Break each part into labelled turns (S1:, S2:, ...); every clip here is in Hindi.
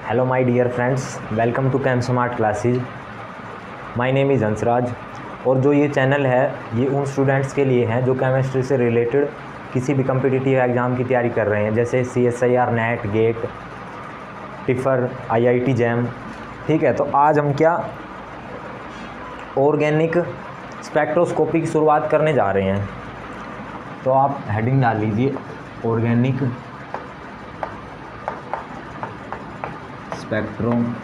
S1: Hello my dear friends, welcome to cam smart classes. My name is Hansraj. और जो ये चैनल है ये उन स्टूडेंट्स के लिए है जो केमिस्ट्री से रिलेटेड किसी भी कम्पिटिटिव एग्ज़ाम की तैयारी कर रहे हैं, जैसे CSIR, NET, GATE, TIFR, IIT JAM. ठीक है, तो आज हम क्या ऑर्गेनिक स्पेक्ट्रोस्कोपी की शुरुआत करने जा रहे हैं। तो आप हेडिंग डाल लीजिए ऑर्गेनिक स्पेक्ट्रोस्कोपी।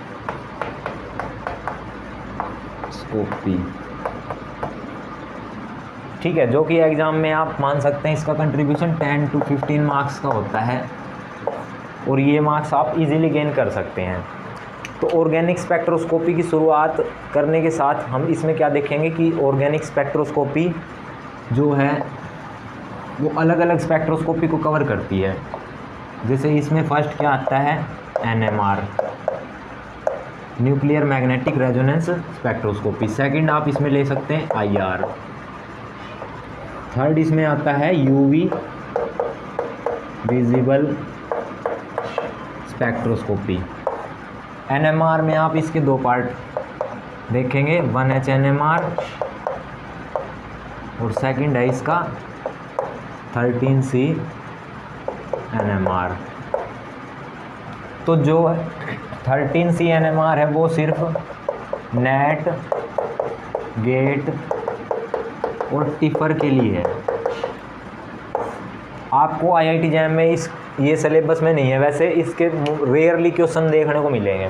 S1: ठीक है, जो कि एग्ज़ाम में आप मान सकते हैं इसका कंट्रीब्यूशन 10 to 15 मार्क्स का होता है और ये मार्क्स आप इजीली गेन कर सकते हैं। तो ऑर्गेनिक स्पेक्ट्रोस्कोपी की शुरुआत करने के साथ हम इसमें क्या देखेंगे कि ऑर्गेनिक स्पेक्ट्रोस्कोपी जो है वो अलग अलग स्पेक्ट्रोस्कोपी को कवर करती है। जैसे इसमें फर्स्ट क्या आता है, NMR, nuclear magnetic resonance spectroscopy. Second आप इसमें ले सकते हैं IR। थर्ड इसमें आता है UV विजिबल स्पेक्ट्रोस्कोपी। NMR में आप इसके दो पार्ट देखेंगे, 1H NMR और सेकंड है इसका 13C NMR। तो जो 13C NMR है वो सिर्फ नेट, गेट और टिफ़र के लिए है। आपको IIT जैम में ये सिलेबस में नहीं है, वैसे इसके रेयरली क्वेश्चन देखने को मिलेंगे,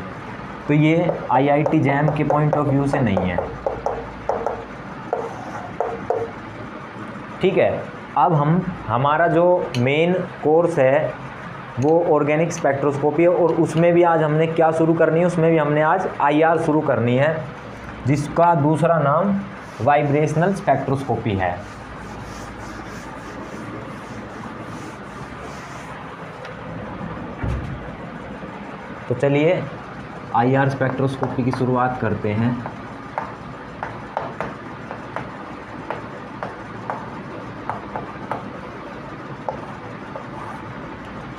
S1: तो ये IIT जैम के पॉइंट ऑफ व्यू से नहीं है। ठीक है, अब हमारा जो मेन कोर्स है वो ऑर्गेनिक स्पेक्ट्रोस्कोपी है और उसमें भी आज हमने क्या शुरू करनी है, उसमें भी हमने आज IR शुरू करनी है, जिसका दूसरा नाम वाइब्रेशनल स्पेक्ट्रोस्कोपी है। तो चलिए IR स्पेक्ट्रोस्कोपी की शुरुआत करते हैं।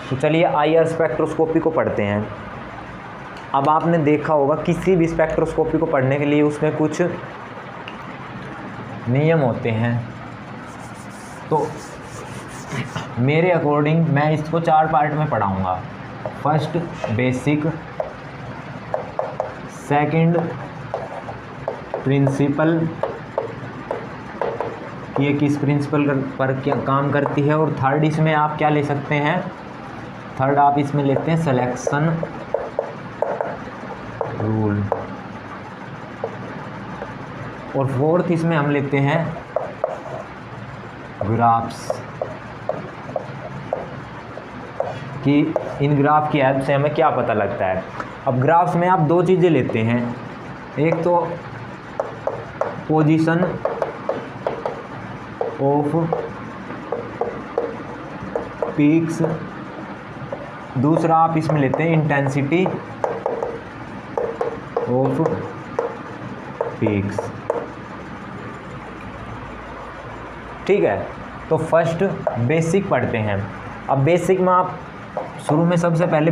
S1: तो चलिए IR स्पेक्ट्रोस्कोपी को पढ़ते हैं। अब आपने देखा होगा किसी भी स्पेक्ट्रोस्कोपी को पढ़ने के लिए उसमें कुछ नियम होते हैं। तो मेरे अकॉर्डिंग मैं इसको 4 पार्ट में पढ़ाऊंगा। फर्स्ट बेसिक, सेकंड प्रिंसिपल, ये किस प्रिंसिपल पर क्या काम करती है, और थर्ड इसमें आप क्या ले सकते हैं, थर्ड आप इसमें लेते हैं सिलेक्शन रूल, और फोर्थ इसमें हम लेते हैं ग्राफ्स, कि इन ग्राफ की हेल्प से हमें क्या पता लगता है। अब ग्राफ्स में आप दो चीज़ें लेते हैं, एक तो पोजीशन ऑफ पीक्स, दूसरा आप इसमें लेते हैं इंटेंसिटी ऑफ पीक्स। ठीक है, तो फर्स्ट बेसिक पढ़ते हैं। अब बेसिक में आप शुरू में सबसे पहले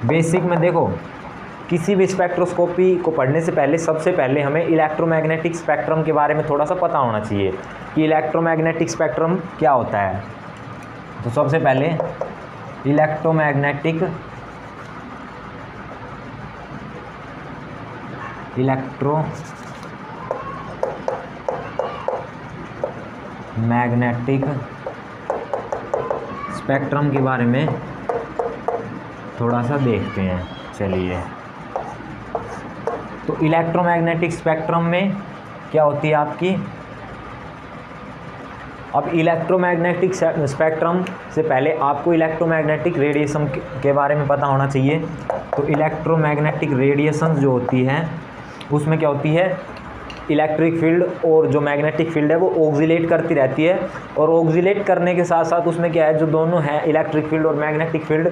S1: बेसिक में देखो, किसी भी स्पेक्ट्रोस्कोपी को पढ़ने से पहले सबसे पहले हमें इलेक्ट्रोमैग्नेटिक स्पेक्ट्रम के बारे में थोड़ा सा पता होना चाहिए कि इलेक्ट्रोमैग्नेटिक स्पेक्ट्रम क्या होता है। तो सबसे पहले इलेक्ट्रोमैग्नेटिक स्पेक्ट्रम के बारे में थोड़ा सा देखते हैं। चलिए, तो इलेक्ट्रोमैग्नेटिक स्पेक्ट्रम में क्या होती है आपकी, अब इलेक्ट्रोमैग्नेटिक स्पेक्ट्रम से पहले आपको इलेक्ट्रोमैग्नेटिक रेडिएशन के बारे में पता होना चाहिए। तो इलेक्ट्रोमैग्नेटिक रेडिएशन जो होती है उसमें क्या होती है, इलेक्ट्रिक फील्ड और जो मैग्नेटिक फील्ड है वो ऑक्सीलेट करती रहती है, और ऑक्सीलेट करने के साथ साथ उसमें क्या है, जो दोनों है इलेक्ट्रिक फील्ड और मैग्नेटिक फील्ड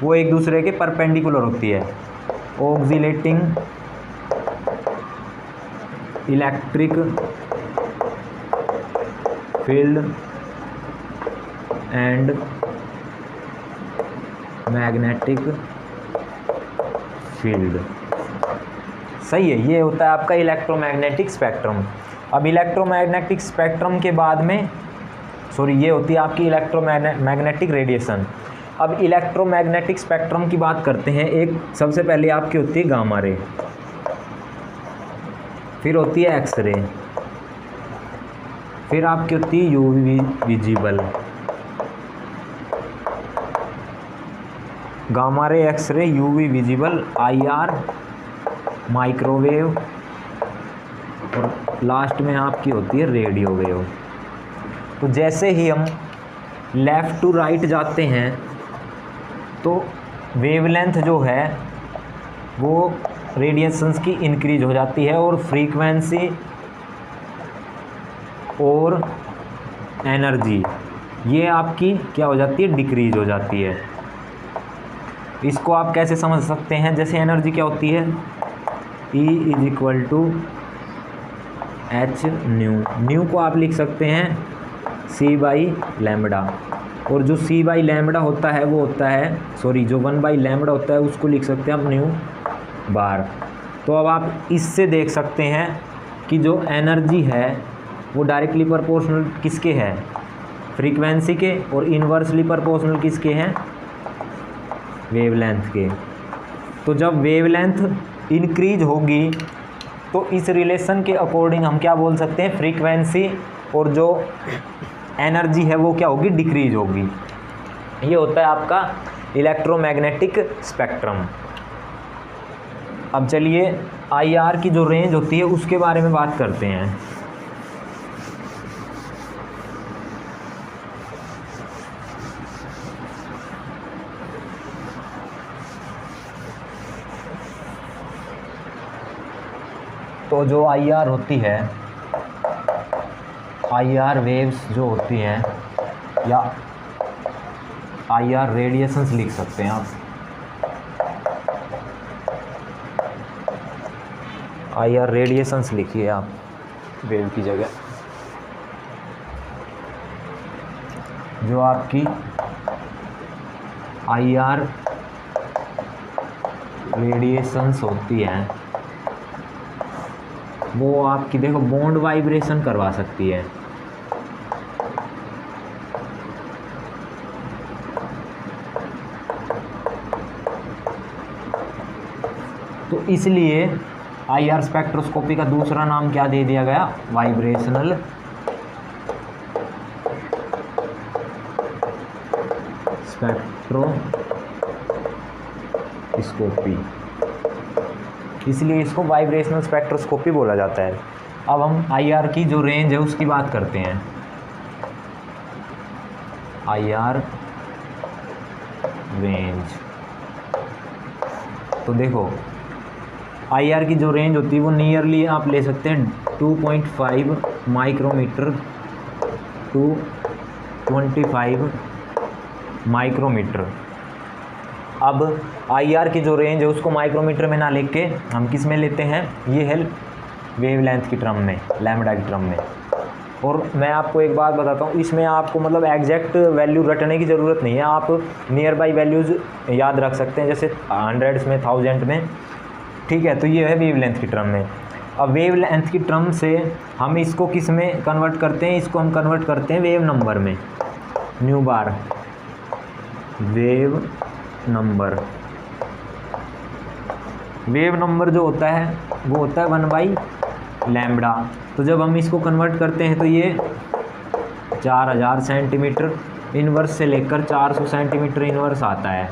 S1: वो एक दूसरे के परपेंडिकुलर होती है। Oscillating electric field and magnetic field. सही है, ये होता है आपका इलेक्ट्रोमैग्नेटिक स्पेक्ट्रम। अब इलेक्ट्रोमैग्नेटिक स्पेक्ट्रम के बाद में ये होती है आपकी इलेक्ट्रोमैग्नेटिक रेडिएशन। अब इलेक्ट्रोमैग्नेटिक स्पेक्ट्रम की बात करते हैं। एक सबसे पहले आपकी होती है गामा रे, फिर होती है एक्स रे, फिर आपकी होती है UV visible. Gamma ray, X ray, UV visible, IR, microwave, और लास्ट में आपकी होती है रेडियो वेव। तो जैसे ही हम लेफ़्ट टू राइट जाते हैं तो वेवलेंथ जो है वो रेडिएशंस की इंक्रीज हो जाती है और फ्रीक्वेंसी और एनर्जी ये आपकी क्या हो जाती है, डिक्रीज हो जाती है। इसको आप कैसे समझ सकते हैं? जैसे एनर्जी क्या होती है, E = h न्यू को आप लिख सकते हैं c/λ, और जो c/λ होता है वो होता है जो 1/λ होता है उसको लिख सकते हैं आप न्यू बार। तो अब आप इससे देख सकते हैं कि जो एनर्जी है वो डायरेक्टली प्रोपोर्शनल किसके है, फ्रीक्वेंसी के, और इन्वर्सली प्रोपोर्शनल किसके हैं, वेवलेंथ के। तो जब वेवलेंथ इंक्रीज होगी तो इस रिलेशन के अकॉर्डिंग हम क्या बोल सकते हैं, फ्रीक्वेंसी और जो एनर्जी है वो क्या होगी, डिक्रीज होगी। ये होता है आपका इलेक्ट्रोमैग्नेटिक स्पेक्ट्रम। अब चलिए IR की जो रेंज होती है उसके बारे में बात करते हैं। तो जो IR होती है, IR वेव्स जो होती हैं, या IR रेडिएशंस लिख सकते हैं आप, IR रेडिएशंस लिखिए आप वेव की जगह। जो आपकी IR रेडिएशंस होती हैं वो आपकी देखो बॉन्ड वाइब्रेशन करवा सकती है। तो इसलिए IR स्पेक्ट्रोस्कोपी का दूसरा नाम क्या दे दिया गया, वाइब्रेशनल स्पेक्ट्रोस्कोपी, इसलिए इसको वाइब्रेशनल स्पेक्ट्रोस्कोपी बोला जाता है। अब हम IR की जो रेंज है उसकी बात करते हैं। IR रेंज, तो देखो IR की जो रेंज होती है वो नियरली आप ले सकते हैं 2.5 माइक्रोमीटर टू 25 माइक्रोमीटर। अब IR की जो रेंज है उसको माइक्रोमीटर में ना लेके हम किस में लेते हैं, ये है वेवलेंथ की टर्म में, लैम्बडा की टर्म में। और मैं आपको एक बात बताता हूँ, इसमें आपको मतलब एग्जैक्ट वैल्यू रटने की ज़रूरत नहीं है, आप नियर बाई वैल्यूज़ याद रख सकते हैं, जैसे 100 में, 1000 में, ठीक है। तो ये है वेवलेंथ की टर्म में। अब वेवलेंथ की टर्म से हम इसको किस में कन्वर्ट करते हैं, इसको हम कन्वर्ट करते हैं वेव नंबर में, न्यू बार वेव नंबर। वेव नंबर जो होता है वो होता है 1/λ। तो जब हम इसको कन्वर्ट करते हैं तो ये 4000 सेंटीमीटर इनवर्स से लेकर 400 सेंटीमीटर इनवर्स आता है।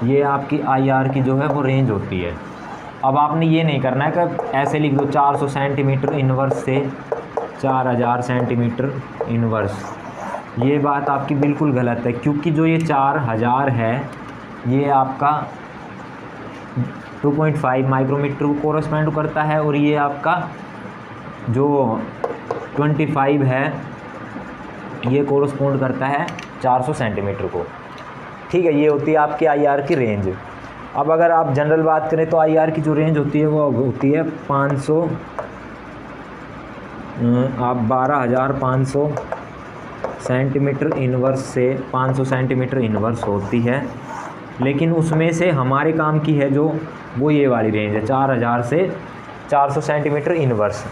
S1: ये आपकी IR की जो है वो रेंज होती है। अब आपने ये नहीं करना है कि ऐसे लिख दो 400 सेंटीमीटर इनवर्स से 4000 सेंटीमीटर इनवर्स, ये बात आपकी बिल्कुल गलत है, क्योंकि जो ये 4000 है ये आपका 2.5 माइक्रोमीटर को कोरस्पॉन्ड करता है, और ये आपका जो 25 है ये कोरस्पॉन्ड करता है 400 सेंटीमीटर को, ठीक है। ये होती है आपकी IR की रेंज। अब अगर आप जनरल बात करें तो IR की जो रेंज होती है वो होती है 12,500 सेंटीमीटर इनवर्स से 500 सेंटीमीटर इनवर्स होती है। लेकिन उसमें से हमारे काम की है जो वो ये वाली रेंज है 4000 से 400 सेंटीमीटर इनवर्स।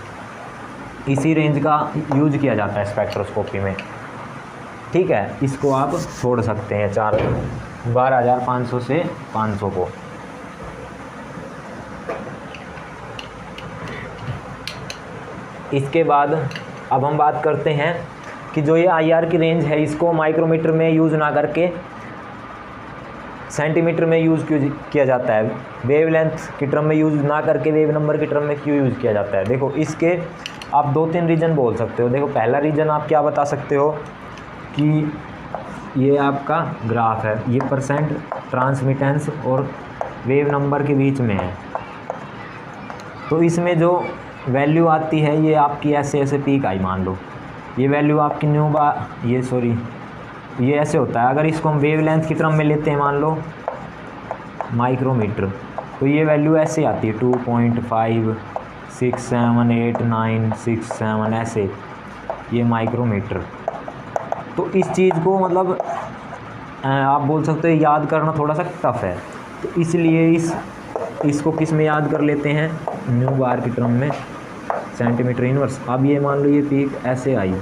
S1: इसी रेंज का यूज किया जाता है स्पेक्ट्रोस्कोपी में। ठीक है, इसको आप छोड़ सकते हैं 12,500 से 500 को। इसके बाद अब हम बात करते हैं कि जो ये IR की रेंज है इसको माइक्रोमीटर में यूज़ ना करके सेंटीमीटर में यूज़ क्यों किया जाता है, वेवलेंथ की टर्म में यूज़ ना करके वेव नंबर की टर्म में क्यों यूज़ किया जाता है। देखो इसके आप 2-3 रीज़न बोल सकते हो। देखो पहला रीज़न आप क्या बता सकते हो कि ये आपका ग्राफ है, ये परसेंट ट्रांसमिटेंस और वेव नंबर के बीच में है, तो इसमें जो वैल्यू आती है ये आपकी ऐसे पीक आई मान लो, ये वैल्यू आपकी ये ऐसे होता है। अगर इसको हम वेवलेंथ की टर्म में लेते हैं मान लो माइक्रोमीटर, तो ये वैल्यू ऐसे आती है 2.5678967 ऐसे, ये माइक्रोमीटर। तो इस चीज़ को मतलब आप बोल सकते हो याद करना थोड़ा सा टफ है, तो इसलिए इसको किस में याद कर लेते हैं, न्यू बार की टर्म में सेंटीमीटर इनवर्स। अब ये मान लो ये पीक ऐसे आई,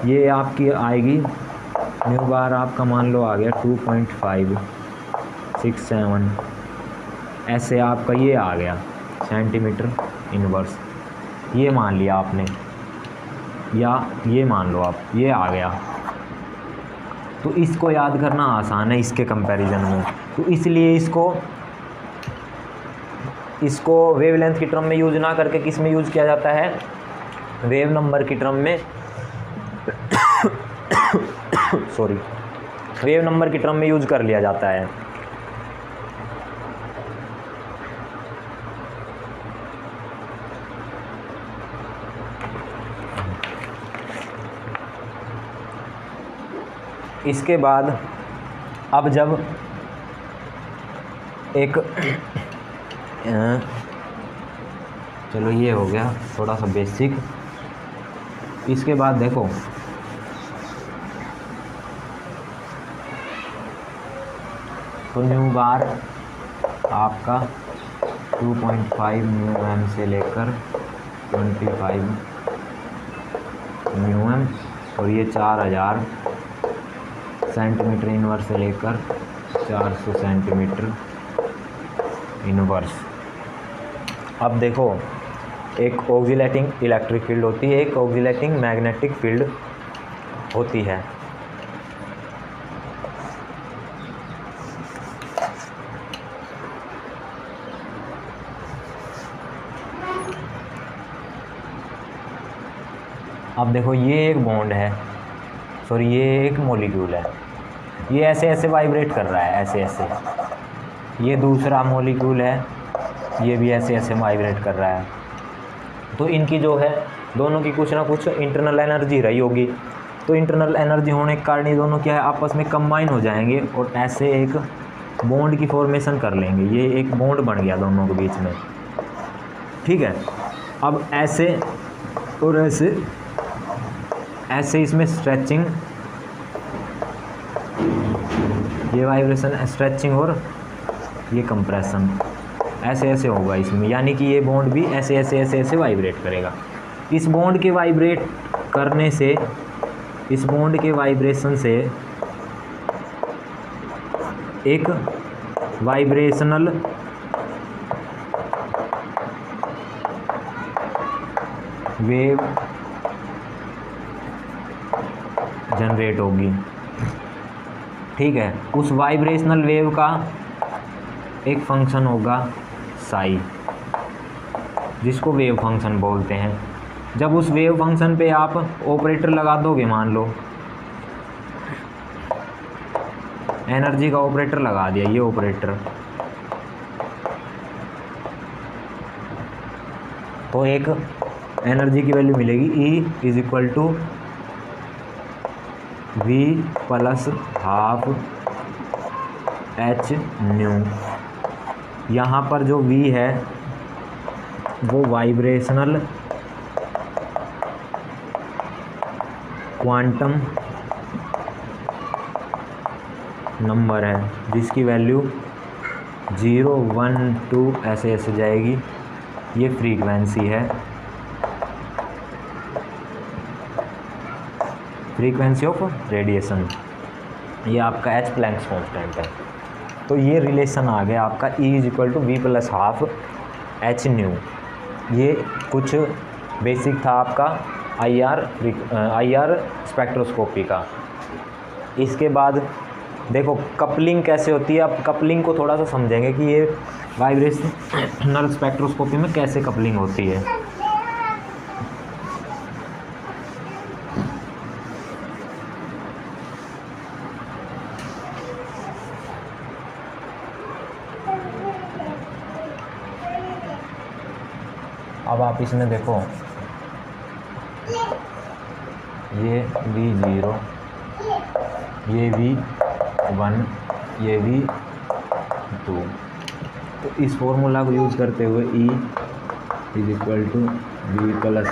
S1: ये आपकी आएगी न्यू बार आपका मान लो आ गया 2.567 ऐसे आपका ये आ गया सेंटीमीटर इनवर्स, ये मान लिया आपने, या ये मान लो आप ये आ गया। तो इसको याद करना आसान है इसके कंपैरिजन में, तो इसलिए इसको वेवलेंथ की टर्म में यूज़ ना करके किस में यूज़ किया जाता है, वेव नंबर की टर्म में वेव नंबर की टर्म में यूज़ कर लिया जाता है। इसके बाद अब जब एक चलो ये हो गया थोड़ा सा बेसिक। इसके बाद देखो तो न्यू बार आपका 2.5 न्यू एम से लेकर 25 न्यू एम, और ये 4000 सेंटीमीटर इनवर्स से लेकर 400 सेंटीमीटर इनवर्स। अब देखो एक ऑक्सीलेटिंग इलेक्ट्रिक फील्ड होती है, एक ऑक्सीलेटिंग मैग्नेटिक फील्ड होती है। अब देखो ये एक बॉन्ड है, ये एक मॉलिक्यूल है, ये ऐसे वाइब्रेट कर रहा है ऐसे। ये दूसरा मॉलिक्यूल है, ये भी ऐसे वाइब्रेट कर रहा है। तो इनकी जो है दोनों की कुछ ना कुछ इंटरनल एनर्जी रही होगी, तो इंटरनल एनर्जी होने के कारण ये दोनों क्या है आपस में कंबाइन हो जाएंगे और ऐसे एक बॉन्ड की फॉर्मेशन कर लेंगे। ये एक बॉन्ड बन गया दोनों के बीच में, ठीक है। अब ऐसे और ऐसे इसमें स्ट्रेचिंग, ये वाइब्रेशन स्ट्रेचिंग और ये कंप्रेशन ऐसे होगा इसमें, यानी कि ये बॉन्ड भी ऐसे वाइब्रेट करेगा। इस बॉन्ड के वाइब्रेट करने से, इस बॉन्ड के वाइब्रेशन से एक वाइब्रेशनल वेव जनरेट होगी, ठीक है। उस वाइब्रेशनल वेव का एक फंक्शन होगा साई, जिसको वेव फंक्शन बोलते हैं। जब उस वेव फंक्शन पे आप ऑपरेटर लगा दोगे, मान लो एनर्जी का ऑपरेटर लगा दिया, ये ऑपरेटर, तो एक एनर्जी की वैल्यू मिलेगी E = V + ½ h न्यू। यहाँ पर जो V है वो वाइब्रेशनल क्वांटम नंबर है जिसकी वैल्यू 0, 1, 2 ऐसे ऐसे जाएगी, ये फ्रीक्वेंसी है, फ्रीक्वेंसी ऑफ रेडिएशन। ये आपका एच प्लैंक्स कांस्टेंट है। तो ये रिलेशन आ गया आपका E = V + ½ h/ν। ये कुछ बेसिक था आपका IR स्पेक्ट्रोस्कोपी का। इसके बाद देखो कपलिंग कैसे होती है। अब कपलिंग को थोड़ा सा समझेंगे कि ये वाइब्रेशनल स्पेक्ट्रोस्कोपी में कैसे कपलिंग होती है। अब आप इसमें देखो ये V0, ये V1, ये V2। तो इस फॉर्मूला को यूज़ करते हुए E = V +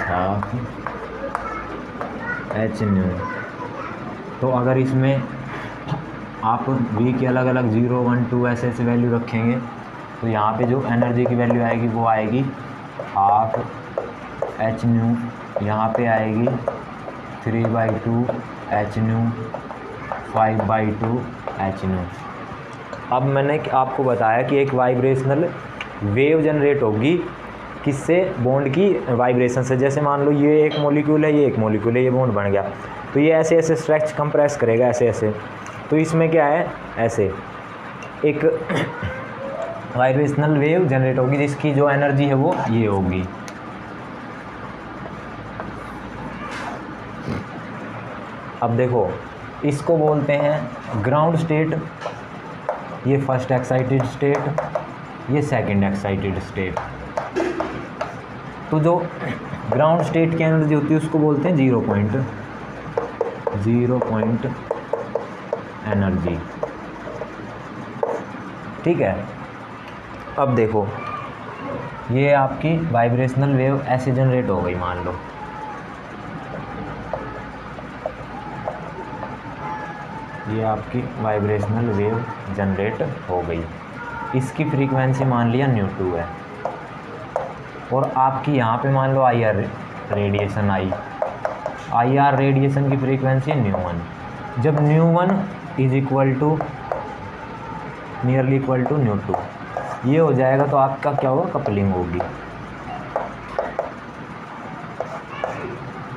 S1: ½ h/ν। तो अगर इसमें आप V के अलग अलग 0, 1, 2 ऐसे ऐसे वैल्यू रखेंगे तो यहाँ पे जो एनर्जी की वैल्यू आएगी वो आएगी ½ h/ν, यहाँ पे आएगी 3/2 h/ν, 5/2 h/ν। अब मैंने आपको बताया कि एक वाइब्रेशनल वेव जनरेट होगी किससे, बॉन्ड की वाइब्रेशन से। जैसे मान लो ये एक मॉलिक्यूल है, ये एक मॉलिक्यूल है, ये बॉन्ड बन गया, तो ये ऐसे ऐसे स्ट्रेच कंप्रेस करेगा ऐसे ऐसे। तो इसमें क्या है, ऐसे एक वाइब्रेशनल वेव जनरेट होगी जिसकी जो एनर्जी है वो ये होगी। अब देखो इसको बोलते हैं ग्राउंड स्टेट, ये फर्स्ट एक्साइटेड स्टेट, ये सेकंड एक्साइटेड स्टेट। तो जो ग्राउंड स्टेट की एनर्जी होती है उसको बोलते हैं 0 पॉइंट एनर्जी। ठीक है। अब देखो ये आपकी वाइब्रेशनल वेव ऐसे जनरेट हो गई, मान लो ये आपकी वाइब्रेशनल वेव जनरेट हो गई। इसकी फ्रीक्वेंसी मान लिया ν2 है, और आपकी यहाँ पे मान लो IR रेडिएशन आई। IR रेडिएशन की फ्रीक्वेंसी है ν1। जब ν1 = नियरली इक्वल टू ν2 ये हो जाएगा तो आपका क्या होगा, कपलिंग होगी।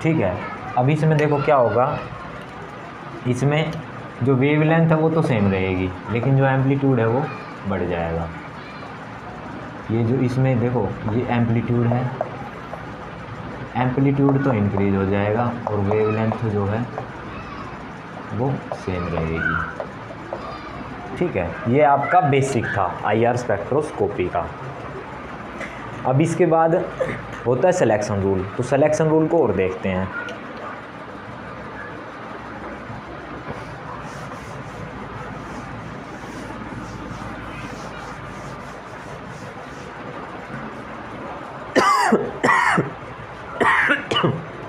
S1: ठीक है। अब इसमें देखो क्या होगा, इसमें जो वेवलेंथ है वो तो सेम रहेगी, लेकिन जो एम्पलीट्यूड है वो बढ़ जाएगा। ये जो इसमें देखो ये एम्पलीट्यूड है, एम्पलीट्यूड तो इंक्रीज हो जाएगा और वेवलेंथ जो है वो सेम रहेगी। ठीक है। ये आपका बेसिक था IR स्पेक्ट्रोस्कोपी का। अब इसके बाद होता है सिलेक्शन रूल। तो सिलेक्शन रूल को और देखते हैं।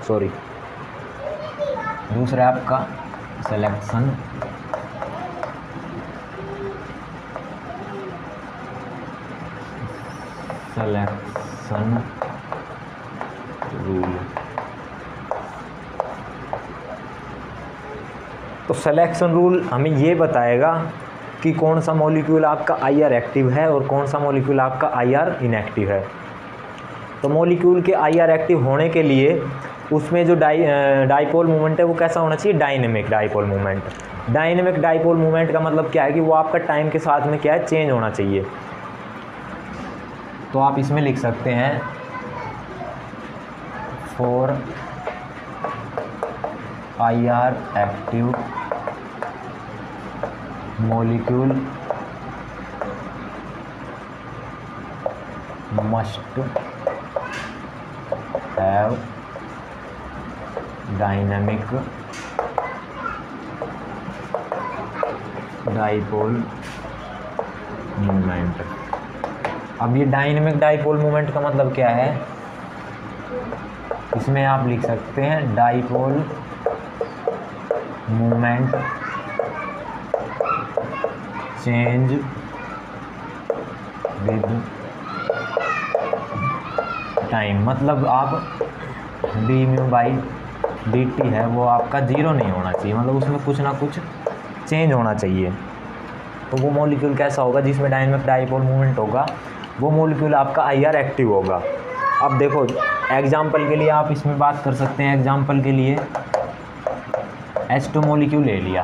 S1: सॉरी, दूसरा आपका सिलेक्शन रूल। तो सिलेक्शन रूल हमें ये बताएगा कि कौन सा मॉलिक्यूल आपका IR एक्टिव है और कौन सा मॉलिक्यूल आपका IR इनएक्टिव है। तो मॉलिक्यूल के IR एक्टिव होने के लिए उसमें जो डाइपोल मोमेंट है वो कैसा होना चाहिए, dynamic dipole moment. Dynamic dipole moment का मतलब क्या है कि वो आपका टाइम के साथ में क्या है, चेंज होना चाहिए। तो आप इसमें लिख सकते हैं for IR active molecule must have dynamic dipole moment. अब ये डायनेमिक डाइपोल मोमेंट का मतलब क्या है, इसमें आप लिख सकते हैं dipole moment change with time, मतलब आप D mu by D T है वो आपका जीरो नहीं होना चाहिए, मतलब उसमें कुछ ना कुछ चेंज होना चाहिए। तो वो मॉलिक्यूल कैसा होगा जिसमें डायनेमिक डाइपोल मूवमेंट होगा, वो मॉलिक्यूल आपका IR एक्टिव होगा। अब देखो एग्जाम्पल के लिए आप इसमें बात कर सकते हैं, एग्जाम्पल के लिए H2 मॉलिक्यूल ले लिया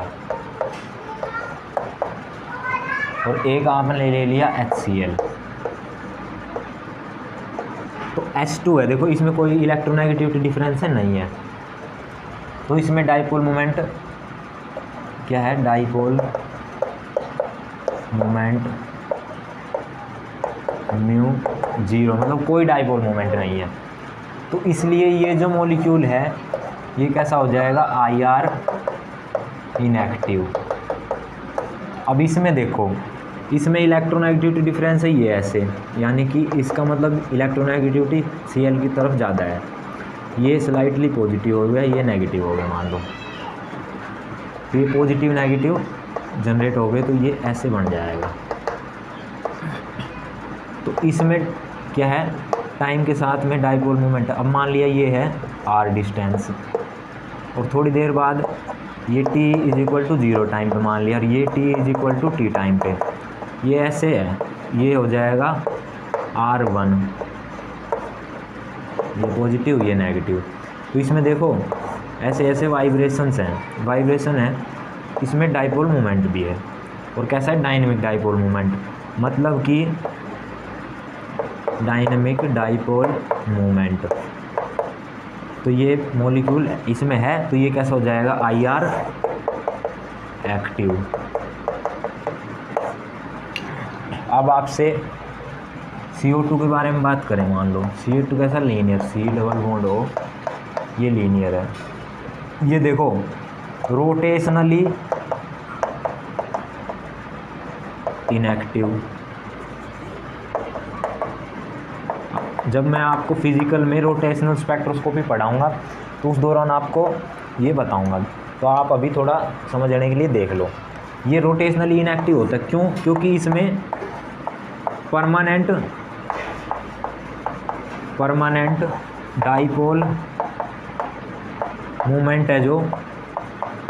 S1: और एक आपने ले लिया HCl, तो H2 है, देखो इसमें कोई इलेक्ट्रोनेगेटिविटी डिफरेंस है नहीं है, तो इसमें डाइपोल मोमेंट क्या है, डाइपोल मोमेंट म्यू जीरो, मतलब कोई डाइपोल मोमेंट नहीं है। तो इसलिए ये जो मॉलिक्यूल है ये कैसा हो जाएगा, IR इनएक्टिव। अब इसमें देखो, इसमें इलेक्ट्रोनेगेटिविटी डिफरेंस है ये ऐसे, यानी कि इसका मतलब इलेक्ट्रोनेगेटिविटी Cl की तरफ ज़्यादा है, ये स्लाइटली पॉजिटिव हो गया, ये नेगेटिव हो गया मान लो, तो ये पॉजिटिव नेगेटिव जनरेट हो गए, तो ये ऐसे बन जाएगा। तो इसमें क्या है, टाइम के साथ में डाइपोल मोमेंट, अब मान लिया ये है r डिस्टेंस और थोड़ी देर बाद ये t is equal to 0 time पे मान लिया, और ये t is equal to t time पे, ये ऐसे है, ये हो जाएगा R1, ये पॉजिटिव ये नेगेटिव। तो इसमें देखो ऐसे ऐसे वाइब्रेशंस हैं, वाइब्रेशन है, इसमें डाइपोल मोमेंट भी है, और कैसा है, डायनेमिक डाइपोल मोमेंट, मतलब कि डायनेमिक डाइपोल मोमेंट। तो ये मॉलिक्यूल इसमें है, तो ये कैसा हो जाएगा, IR एक्टिव। अब आपसे CO2 के बारे में बात करें, मान लो CO2 कैसा, लीनियर, C डबल बॉन्ड हो, ये लीनियर है, ये देखो रोटेशनली इनएक्टिव। जब मैं आपको फिज़िकल में रोटेशनल स्पेक्ट्रोस्कोपी पढ़ाऊंगा तो उस दौरान आपको ये बताऊंगा, तो आप अभी थोड़ा समझने के लिए देख लो। ये रोटेशनली इनएक्टिव होता है, क्यों, क्योंकि इसमें परमानेंट डाइपोल मूवमेंट है जो,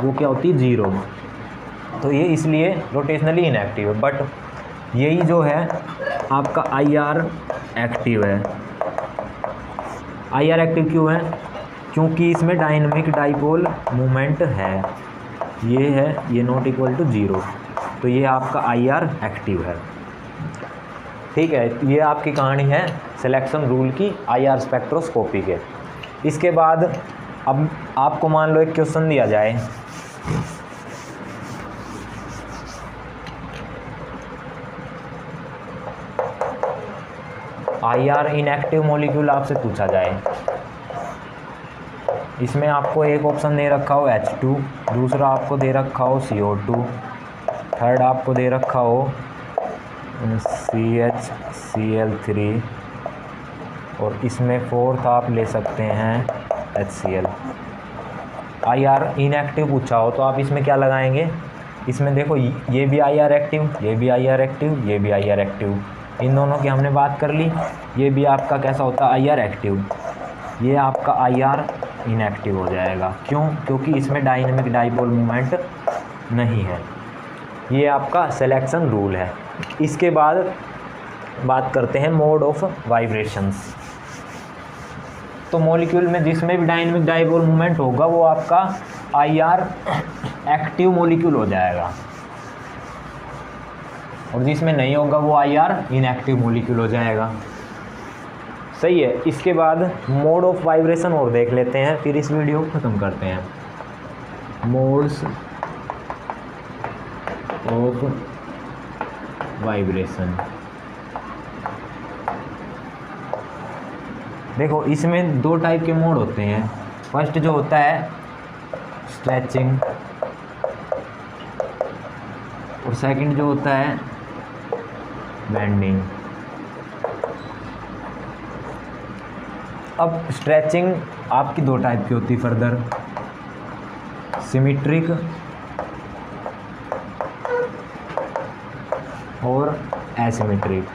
S1: वो क्या होती है, जीरो, तो ये इसलिए रोटेशनली इनएक्टिव है। बट यही जो है आपका IR एक्टिव है। IR एक्टिव क्यों है, क्योंकि इसमें डायनेमिक डाइपोल मूवमेंट है, ये है, ये नॉट इक्वल टू 0, तो ये आपका IR एक्टिव है। ठीक है, ये आपकी कहानी है सिलेक्शन रूल की IR स्पेक्ट्रोस्कोपी के। इसके बाद अब आपको मान लो एक क्वेश्चन दिया जाए, IR इनएक्टिव मॉलिक्यूल आपसे पूछा जाए, इसमें आपको एक ऑप्शन दे रखा हो H2, दूसरा आपको दे रखा हो CO2, थर्ड आपको दे रखा हो CHCl3 और इसमें फोर्थ आप ले सकते हैं HCl। IR इनएक्टिव पूछा हो तो आप इसमें क्या लगाएंगे, इसमें देखो ये भी IR एक्टिव, ये भी IR एक्टिव, ये भी IR एक्टिव, इन दोनों की हमने बात कर ली। ये भी आपका कैसा होता है, IR एक्टिव, ये आपका IR इनएक्टिव हो जाएगा। क्यों, क्योंकि इसमें डायनेमिक डाइपोल मूवमेंट नहीं है। ये आपका सिलेक्शन रूल है। इसके बाद बात करते हैं मोड ऑफ वाइब्रेशंस। तो मॉलिक्यूल में जिसमें भी डायनेमिक डाइपोल मूवमेंट होगा वो आपका IR एक्टिव मॉलिक्यूल हो जाएगा, और जिसमें नहीं होगा वो IR इनएक्टिव मॉलिक्यूल हो जाएगा। सही है। इसके बाद मोड ऑफ वाइब्रेशन और देख लेते हैं, फिर इस वीडियो को ख़त्म करते हैं। मोड्स ऑफ वाइब्रेशन, देखो इसमें दो टाइप के मोड होते हैं। फर्स्ट जो होता है स्ट्रेचिंग, और सेकंड जो होता है बेंडिंग। अब स्ट्रेचिंग आपकी दो टाइप की होती है फर्दर, सिमेट्रिक और एसिमेट्रिक।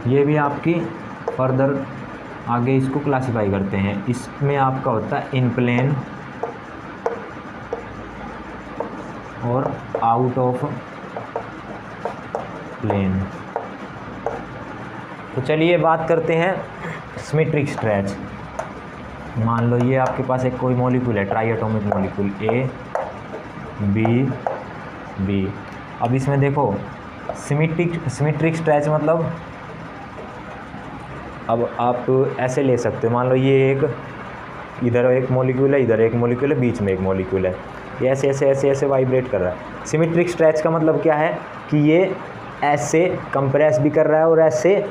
S1: ये भी आपकी फर्दर आगे इसको क्लासिफाई करते हैं। इसमें आपका होता है इन प्लेन और आउट ऑफ प्लेन। तो चलिए बात करते हैं सिमेट्रिक स्ट्रेच। मान लो ये आपके पास एक कोई मॉलिक्यूल है, triatomic molecule A B. अब इसमें देखो सिमेट्रिक स्ट्रेच मतलब, अब आप ऐसे ले सकते हो, मान लो ये एक, इधर एक मॉलिक्यूल है, इधर एक मॉलिक्यूल है, बीच में एक मॉलिक्यूल है, ये ऐसे ऐसे ऐसे ऐसे वाइब्रेट कर रहा है। सिमेट्रिक स्ट्रेच का मतलब क्या है कि ये ऐसे कंप्रेस भी कर रहा है और ऐसे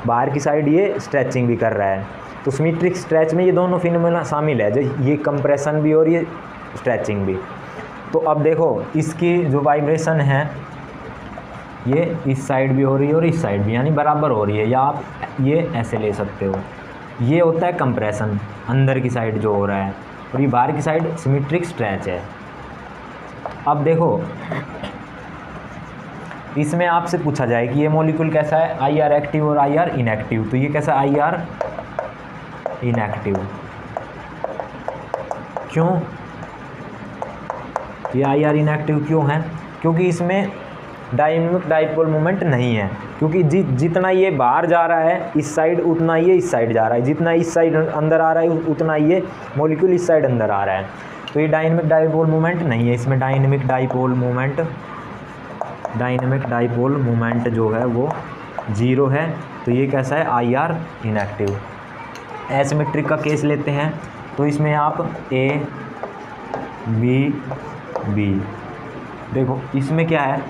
S1: बाहर की साइड ये स्ट्रेचिंग भी कर रहा है। तो सिमेट्रिक स्ट्रेच में ये दोनों फिनोमेना शामिल है, जो ये कंप्रेशन भी और ये स्ट्रेचिंग भी। तो अब देखो इसकी जो वाइब्रेशन है ये इस साइड भी हो रही है और इस साइड भी, यानी बराबर हो रही है, या आप ये ऐसे ले सकते हो। ये होता है कंप्रेशन, अंदर की साइड जो हो रहा है, और ये बाहर की साइड सिमेट्रिक स्ट्रेच है। अब देखो इसमें आपसे पूछा जाए कि ये मॉलिक्यूल कैसा है, आई आर एक्टिव और आई आर इनएक्टिव। तो ये कैसा आई आर इनएक्टिव। क्यों ये आई आर इनएक्टिव क्यों है? क्योंकि इसमें डायनेमिक डाइपोल मोमेंट नहीं है। क्योंकि जितना ये बाहर जा रहा है इस साइड, उतना ये इस साइड जा रहा है, जितना इस साइड अंदर आ रहा है उतना ये मॉलिक्यूल इस साइड अंदर आ रहा है। तो ये डायनेमिक डाइपोल मोमेंट नहीं है, इसमें डायनेमिक डाइपोल मोमेंट जो है वो 0 है। तो ये कैसा है, आई आर इनएक्टिव। एसिमेट्रिक का केस लेते हैं, तो इसमें आप ए बी देखो, इसमें क्या है,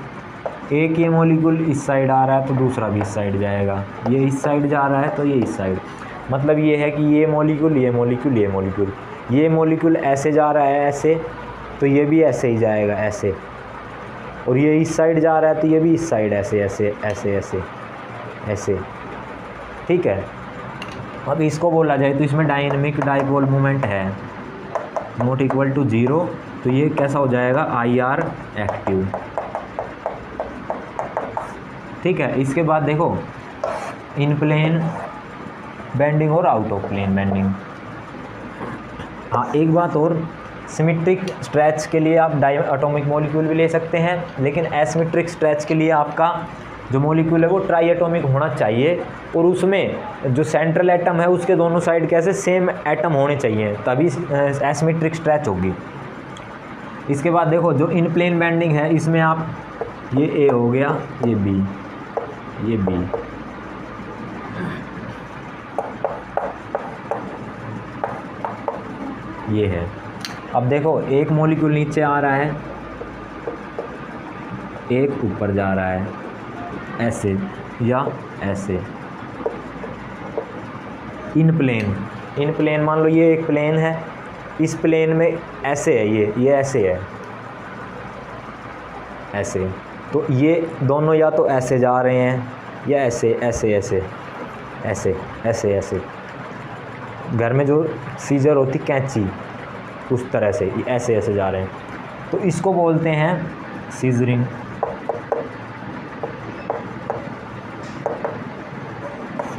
S1: एक ये मॉलिक्यूल इस साइड आ रहा है तो दूसरा भी इस साइड जाएगा, ये इस साइड जा रहा है तो ये इस साइड। मतलब ये है कि ये मॉलिक्यूल ऐसे जा रहा है ऐसे, तो ये भी ऐसे ही जाएगा ऐसे, और ये इस साइड जा रहा है तो ये भी इस साइड ऐसे ऐसे ऐसे ऐसे ऐसे। ठीक है, अब इसको बोला जाए तो इसमें डायनेमिक डाइपोल मोमेंट है नॉट इक्वल टू 0। तो ये कैसा हो जाएगा, आई आर एक्टिव। ठीक है, इसके बाद देखो इन प्लेन बेंडिंग और आउट ऑफ प्लेन बेंडिंग। हाँ, एक बात और, सिमेट्रिक स्ट्रेच के लिए आप डाई एटॉमिक मॉलिक्यूल भी ले सकते हैं, लेकिन एसिमेट्रिक स्ट्रेच के लिए आपका जो मॉलिक्यूल है वो ट्राई एटॉमिक होना चाहिए, और उसमें जो सेंट्रल एटम है उसके दोनों साइड कैसे सेम एटम होने चाहिए, तभी एसिमेट्रिक स्ट्रेच होगी। इसके बाद देखो जो इन प्लेन बेंडिंग है, इसमें आप ये ए हो गया, ये बी, ये है। अब देखो एक मॉलिक्यूल नीचे आ रहा है, एक ऊपर जा रहा है, ऐसे या ऐसे। इन प्लेन मान लो ये एक प्लेन है, इस प्लेन में ऐसे है, ये ऐसे है ऐसे। तो ये दोनों या तो ऐसे जा रहे हैं या ऐसे ऐसे ऐसे ऐसे ऐसे ऐसे। घर में जो सीजर होती कैंची, उस तरह से ऐसे ऐसे जा रहे हैं, तो इसको बोलते हैं सीजरिंग।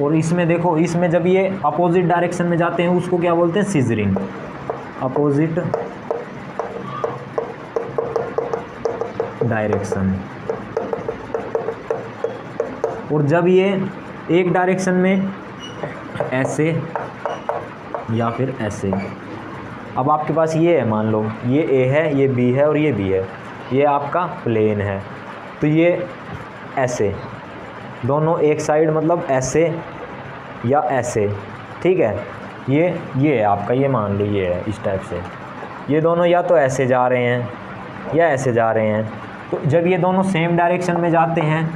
S1: और इसमें देखो, इसमें जब ये अपोजिट डायरेक्शन में जाते हैं उसको क्या बोलते हैं, सीजरिंग, अपोजिट डायरेक्शन। और जब ये एक डायरेक्शन में ऐसे या फिर ऐसे, अब आपके पास ये है, मान लो ये ए है, ये बी है और ये बी है, ये आपका प्लेन है, तो ये ऐसे दोनों एक साइड, मतलब ऐसे या ऐसे। ठीक है, ये है आपका, ये मान लो ये है इस टाइप से, ये दोनों या तो ऐसे जा रहे हैं या ऐसे जा रहे हैं। तो जब ये दोनों सेम डायरेक्शन में जाते हैं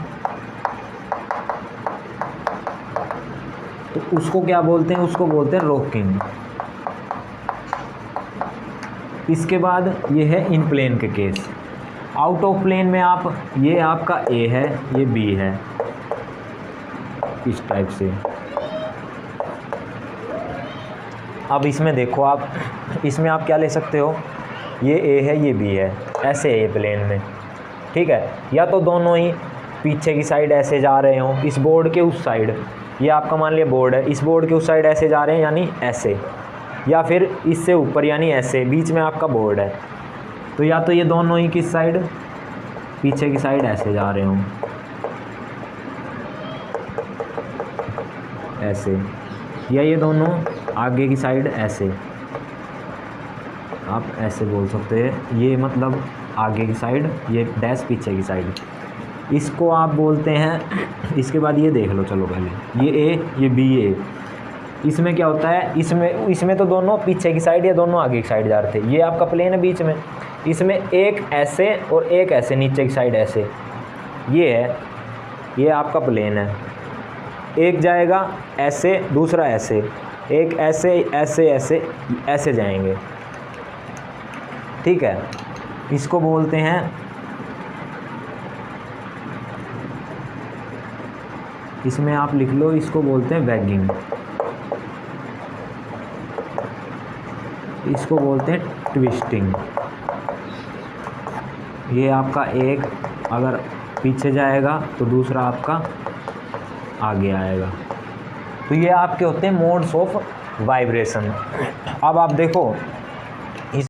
S1: तो उसको क्या बोलते हैं, उसको बोलते हैं रॉकिंग। इसके बाद ये है इन प्लेन के केस। आउट ऑफ प्लेन में आप, ये आपका ए है, ये बी है, इस टाइप से। अब इसमें देखो आप, इसमें आप क्या ले सकते हो, ये ए है ये बी है, ऐसे है ये प्लेन में, ठीक है। या तो दोनों ही पीछे की साइड ऐसे जा रहे हों, इस बोर्ड के उस साइड, ये आपका मान लिया बोर्ड है, इस बोर्ड के उस साइड ऐसे जा रहे हैं यानी ऐसे, या फिर इससे ऊपर यानी ऐसे, बीच में आपका बोर्ड है। तो या तो ये दोनों ही किस साइड, पीछे की साइड ऐसे जा रहे हों ऐसे, या ये दोनों आगे की साइड ऐसे, आप ऐसे बोल सकते हैं, ये मतलब आगे की साइड, ये डैश पीछे की साइड, इसको आप बोलते हैं। इसके बाद ये देख लो, चलो पहले ये ए ये बी ए, इसमें क्या होता है, इसमें तो दोनों पीछे की साइड या दोनों आगे की साइड जा रहे थे, ये आपका प्लेन है बीच में, इसमें एक ऐसे और एक ऐसे नीचे की साइड ऐसे, ये है, ये आपका प्लेन है, एक जाएगा ऐसे दूसरा ऐसे, एक ऐसे ऐसे ऐसे ऐसे जाएंगे, ठीक है। इसको बोलते हैं, इसमें आप लिख लो, इसको बोलते हैं वैगिंग, इसको बोलते हैं ट्विस्टिंग। ये आपका एक अगर पीछे जाएगा तो दूसरा आपका आगे आएगा। तो ये आपके होते हैं मोड्स ऑफ वाइब्रेशन। अब आप देखो